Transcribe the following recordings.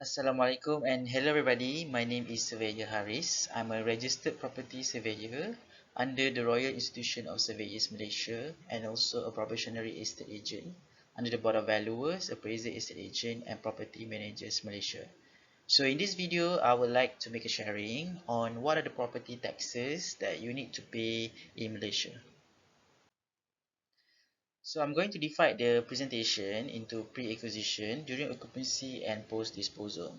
Assalamualaikum and hello everybody. My name is Surveyor Haris. I'm a registered property surveyor under the Royal Institution of Surveyors Malaysia and also a probationary estate agent under the Board of Valuers, Appraiser Estate Agent and Property Managers Malaysia. So in this video, I would like to make a sharing on what are the property taxes that you need to pay in Malaysia. So I'm going to divide the presentation into pre-acquisition, during occupancy and post-disposal.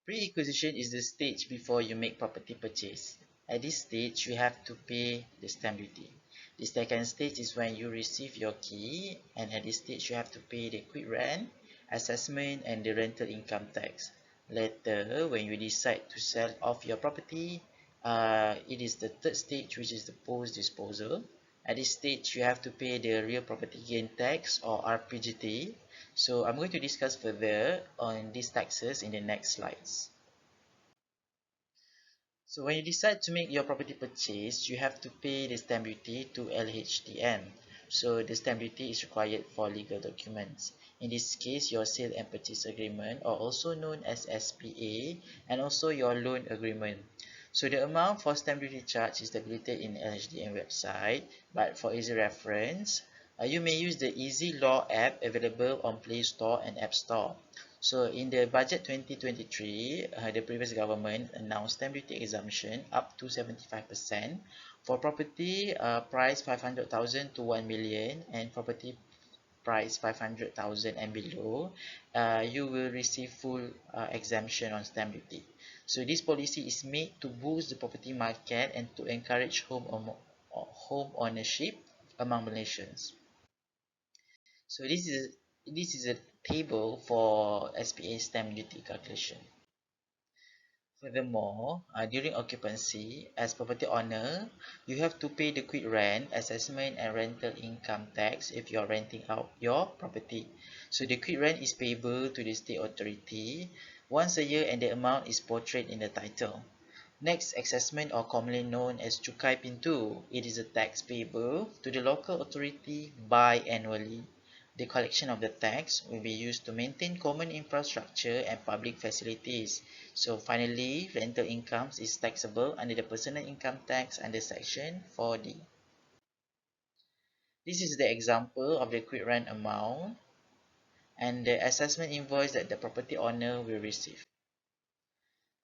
Pre-acquisition is the stage before you make property purchase. At this stage, you have to pay the stamp duty. The second stage is when you receive your key, and at this stage, you have to pay the quick rent, assessment, and the rental income tax. Later, when you decide to sell off your property, it is the third stage, which is the post-disposal. At this stage, you have to pay the real property gain tax or RPGT. So I'm going to discuss further on these taxes in the next slides. So when you decide to make your property purchase, you have to pay the stamp duty to LHDN. So the stamp duty is required for legal documents. In this case, your sale and purchase agreement, or also known as SPA, and also your loan agreement. So the amount for stamp duty charge is tabulated in LHDN website, but for easy reference, you may use the Easy Law app available on Play Store and App Store. So in the budget 2023, the previous government announced stamp duty exemption up to 75% for property price 500,000 to 1 million and property price 500,000 and below. You will receive full exemption on stamp duty. So this policy is made to boost the property market and to encourage home ownership among Malaysians. So this is a table for SPA stamp duty calculation. Furthermore, during occupancy, as property owner, you have to pay the quick rent, assessment, and rental income tax if you are renting out your property. So the quick rent is payable to the state authority once a year and the amount is portrayed in the title. Next, assessment or commonly known as Cukai Pintu. It is a tax payable to the local authority biannually. The collection of the tax will be used to maintain common infrastructure and public facilities. So finally, rental incomes is taxable under the personal income tax under section 4D. This is the example of the quick rent amount and the assessment invoice that the property owner will receive.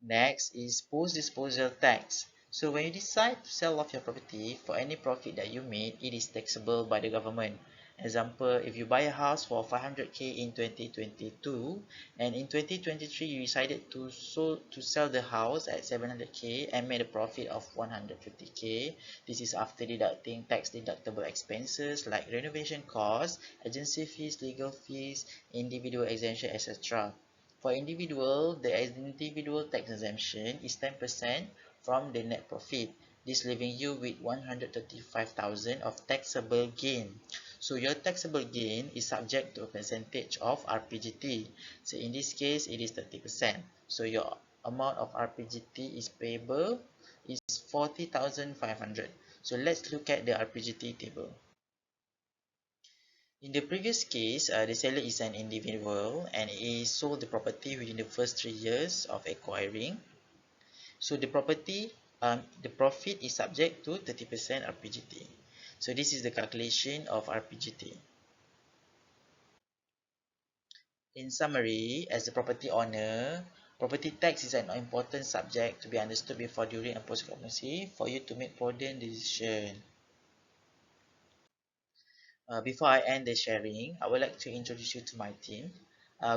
Next is post-disposal tax. So when you decide to sell off your property, for any profit that you made, it is taxable by the government. Example, if you buy a house for 500k in 2022 and in 2023 you decided to sell the house at 700k and made a profit of 150k, this is after deducting tax deductible expenses like renovation costs, agency fees, legal fees, individual exemption, etc. For individual, the individual tax exemption is 10% from the net profit. This leaving you with 135,000 of taxable gain. So your taxable gain is subject to a percentage of RPGT. So in this case, it is 30%. So your amount of RPGT is payable is 40,500. So let's look at the RPGT table. In the previous case, the seller is an individual and he sold the property within the first 3 years of acquiring. So the profit is subject to 30% RPGT. So this is the calculation of RPGT. In summary, as a property owner, property tax is an important subject to be understood before, during, and post-occupancy for you to make prudent decision. Before I end the sharing, I would like to introduce you to my team.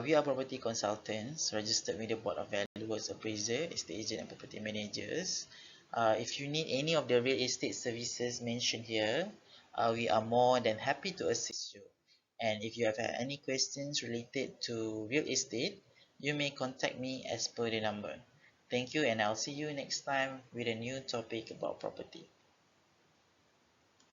We are property consultants registered with the Board of Valuers, Appraiser, Estate Agent, and Property Managers. If you need any of the real estate services mentioned here, we are more than happy to assist you. And if you have any questions related to real estate, you may contact me as per the number. Thank you, and I'll see you next time with a new topic about property.